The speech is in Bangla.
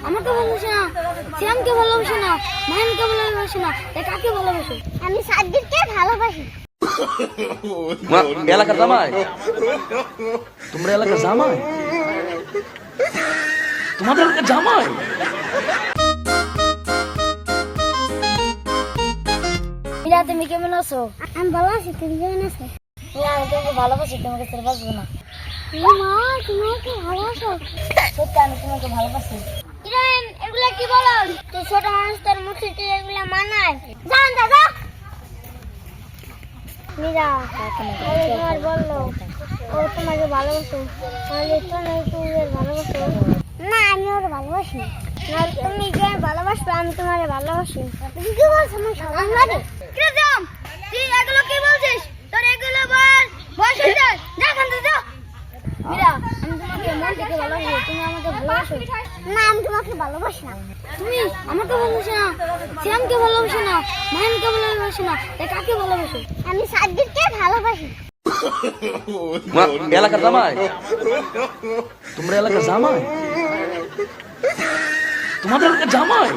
আমাকে ভালোবাসে না, শ্যামকে ভালোবাসে না, মায়ানকে ভালোবাসে না, কাকে ভালোবাসে? আমি সাজ্জিদকে ভালোবাসি। এলাকার জামাই, তোমরা এলাকার জামাই, তোমাদের এলাকার জামাই। মীরা, তুমি কেমন আছো? আমি ভালো আছি, তুমি কেমন আছো? মীরা, আমি তোমাকে ভালোবাসি, তোমাকে ছেড়ে বাঁচবো না। মা, তুমি আমাকে ভালোবাসো? সত্যি, আমি তোমাকে ভালোবাসি। ইরান, এগুলা কি বলো? তুই ছোট মানুষ, তোর মুখে তুই এগুলা মানায়? জান দাদা। মীরা, তোমার বললো ও তোমাকে ভালোবাসো, তাহলে তুমি ওর ভালোবাসো? না, আমি ওর ভালোবাসি না। তুমি যে ভালোবাসবে, আমি তোমার ভালোবাসি। তুমি কি বলছো? আমার সমান লাগে। কিরকম তুই এগুলো কি বলছিস? তোর এগুলো বয়স হয়ে যায়, যা এখান থেকে যা। মীরা, আমি তোমাকে মন থেকে ভালোবাসি, তুমি আমাকে ভালোবাসো? না, আমি তোমাকে ভালোবাসি না। তুমি আমাকে ভালোবাসো না, শ্যামকে ভালোবাসো না, মায়ানকে ভালোবাসো না, কাকে ভালোবাসো? আমি সাজ্জিদকে ভালোবাসি। এলাকার জামাই, তোমরা এলাকার জামাই, তোমাদের এলাকার জামাই।